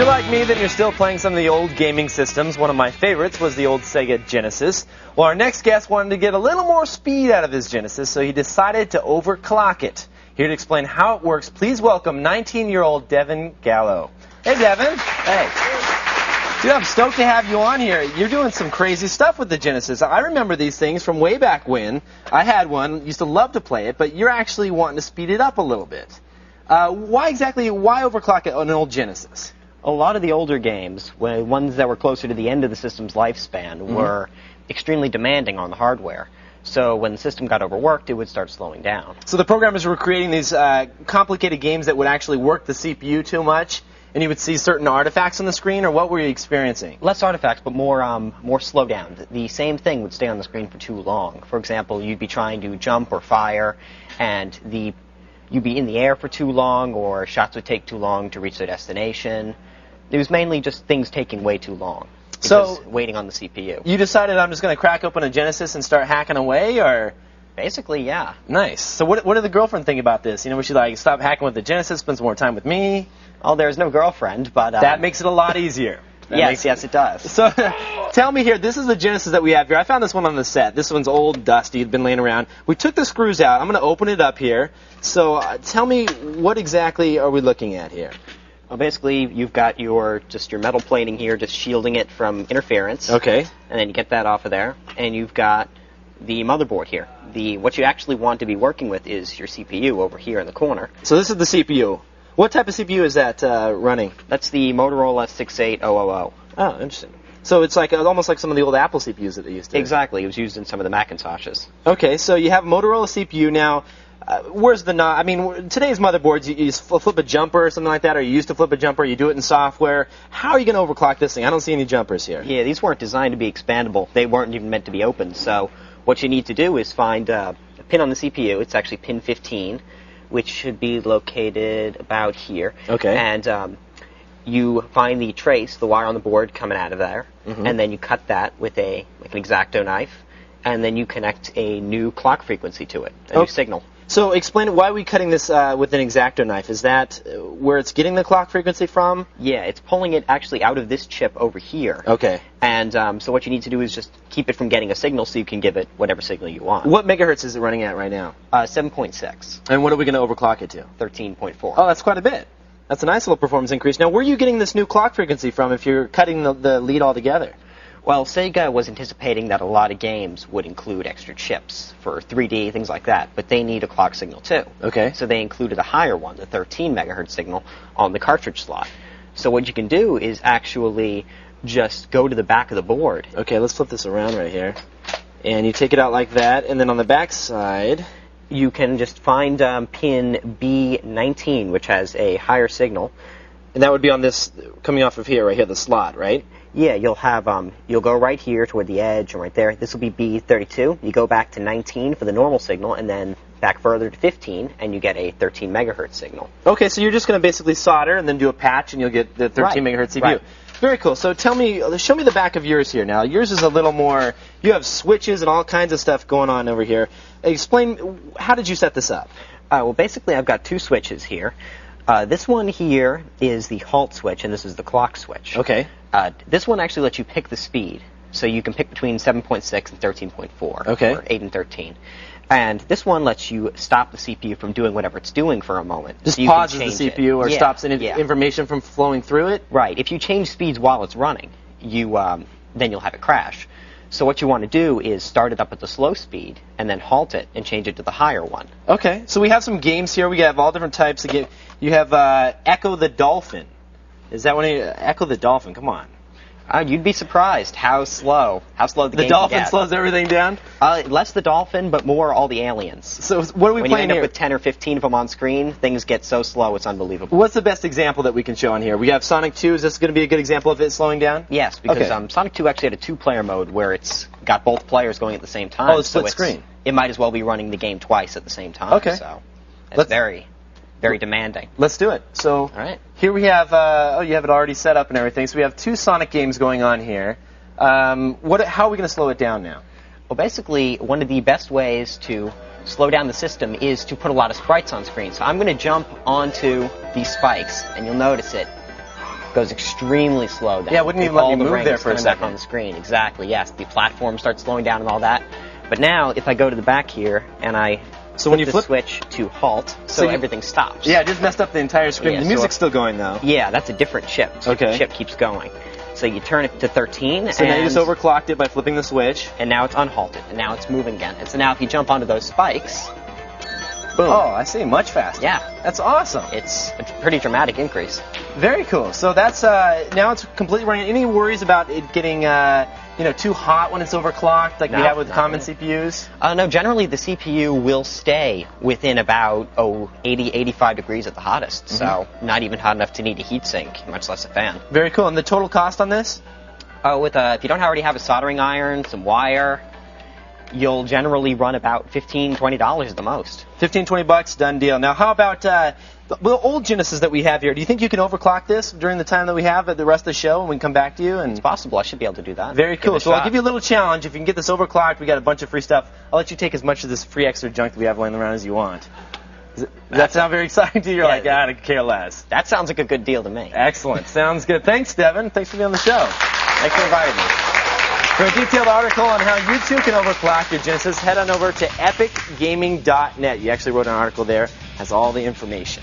you're like me, then you're still playing some of the old gaming systems. One of my favorites was the old Sega Genesis. Well, our next guest wanted to get a little more speed out of his Genesis, so he decided to overclock it. Here to explain how it works, please welcome 19-year-old Devin Gallo. Hey, Devin. Hey. Dude, I'm stoked to have you on here. You're doing some crazy stuff with the Genesis. I remember these things from way back when. I had one, used to love to play it, but you're actually wanting to speed it up a little bit. Why overclock an old Genesis? A lot of the older games, ones that were closer to the end of the system's lifespan, were extremely demanding on the hardware. So when the system got overworked, it would start slowing down. So the programmers were creating these complicated games that would actually work the CPU too much, and you would see certain artifacts on the screen, or what were you experiencing? Less artifacts, but more slowdown. The same thing would stay on the screen for too long. For example, you'd be trying to jump or fire, and you'd be in the air for too long, or shots would take too long to reach their destination. It was mainly just things taking way too long. So waiting on the CPU. You decided I'm just going to crack open a Genesis and start hacking away, or? Basically, yeah. Nice. So what did the girlfriend think about this? You know, was she like, stop hacking with the Genesis, spend some more time with me? Oh, there's no girlfriend, but... that makes it a lot easier. Yes, it does. So tell me here, this is the Genesis that we have here. I found this one on the set. This one's old, dusty, it's been laying around. We took the screws out. I'm going to open it up here. So tell me, what exactly are we looking at here? Well, basically, you've got your metal plating here, just shielding it from interference. Okay. And then you get that off of there, and you've got the motherboard here. What you actually want to be working with is your CPU over here in the corner. So this is the CPU. What type of CPU is that running? That's the Motorola 68000. Oh, interesting. So it's like almost like some of the old Apple CPUs that they used to. Exactly. It was used in some of the Macintoshes. Okay, so you have a Motorola CPU now. Where's the knob? I mean, today's motherboards, you flip a jumper or something like that, or you used to flip a jumper, you do it in software. How are you going to overclock this thing? I don't see any jumpers here. Yeah, these weren't designed to be expandable. They weren't even meant to be open. So what you need to do is find a pin on the CPU. It's actually pin 15, which should be located about here. Okay. And you find the trace, the wire on the board coming out of there, and then you cut that with an X-Acto knife, and then you connect a new clock frequency to it, a new signal. So explain, why are we cutting this with an X-Acto knife? Is that where it's getting the clock frequency from? Yeah, it's pulling it actually out of this chip over here. Okay. And so what you need to do is just keep it from getting a signal so you can give it whatever signal you want. What megahertz is it running at right now? 7.6. And what are we going to overclock it to? 13.4. Oh, that's quite a bit. That's a nice little performance increase. Now, where are you getting this new clock frequency from if you're cutting the lead altogether? Well, Sega was anticipating that a lot of games would include extra chips for 3D, things like that, but they need a clock signal too. Okay. So they included a higher one, the 13 megahertz signal, on the cartridge slot. So what you can do is actually just go to the back of the board. Okay, let's flip this around right here. And you take it out like that, and then on the back side, you can just find pin B19, which has a higher signal. And that would be on this, coming off of here, right here, the slot, right? Yeah, you'll go right here toward the edge and right there. This will be B32. You go back to 19 for the normal signal, and then back further to 15, and you get a 13 megahertz signal. Okay, so you're just going to basically solder and then do a patch, and you'll get the 13 megahertz CPU. Right. Very cool. So show me the back of yours here now. Yours is a little more, you have switches and all kinds of stuff going on over here. Explain, how did you set this up? Well, basically, I've got two switches here. This one here is the halt switch, and this is the clock switch. Okay. This one actually lets you pick the speed. So you can pick between 7.6 and 13.4. Okay. Or 8 and 13. And this one lets you stop the CPU from doing whatever it's doing for a moment. Just so pauses the CPU or stops any information from flowing through it? Right. If you change speeds while it's running, then you'll have it crash. So what you want to do is start it up at the slow speed and then halt it and change it to the higher one. Okay. So we have some games here. We have all different types of games. You have Echo the Dolphin. Is that one? Echo the Dolphin. Come on. You'd be surprised how slow the game can get. The dolphin slows everything down? Less the dolphin, but more all the aliens. So what are we playing here? When you end up with 10 or 15 of them on screen, things get so slow it's unbelievable. What's the best example that we can show on here? We have Sonic 2. Is this going to be a good example of it slowing down? Yes, because Sonic 2 actually had a two-player mode where it's got both players going at the same time. Oh, it's split screen. It might as well be running the game twice at the same time. Okay. So it's very demanding. Let's do it. So all right. Here we have, you have it already set up and everything. So we have two Sonic games going on here. How are we going to slow it down now? Well, basically, one of the best ways to slow down the system is to put a lot of sprites on screen. So I'm going to jump onto these spikes, and you'll notice it. goes extremely slow down. Yeah, it wouldn't even let All me the move rings there for a coming back second. on the screen. Exactly, yes. The platform starts slowing down and all that. But now, if I go to the back here and I when you the flip- switch to halt, so everything stops. Yeah, it just messed up the entire screen. Yeah, The so music's still going, though. Yeah, that's a different chip. So Okay. the chip keeps going. So you turn it to 13, So now you just overclocked it by flipping the switch. and now it's unhalted, and now it's moving again. And so now if you jump onto those spikes, boom. Oh, I see. Much faster. Yeah. That's awesome. It's a pretty dramatic increase. Very cool. So that's now it's completely running. Any worries about it getting too hot when it's overclocked, like we No, have with not common really. CPUs? No, generally the CPU will stay within about 80, 85 degrees at the hottest. So not even hot enough to need a heat sink, much less a fan. Very cool. And the total cost on this? If you don't already have a soldering iron, some wire, you'll generally run about $15, $20 at the most. $15-20, done deal. Now, how about the old Genesis that we have here? Do you think you can overclock this during the time that we have at the rest of the show, and we can come back to you? And It's possible. I should be able to do that. very Give it cool. a So I'll shot. give you a little challenge. If you can get this overclocked, we got a bunch of free stuff. I'll let you take as much of this free extra junk that we have laying around as you want. Does that sound very exciting to you? You're Yeah, like, I don't care less. That sounds like a good deal to me. Excellent. Sounds good. Thanks, Devin. Thanks for being on the show. Thanks for inviting me. For a detailed article on how you too can overclock your Genesis, head on over to epicgaming.net. You actually wrote an article there. Has all the information.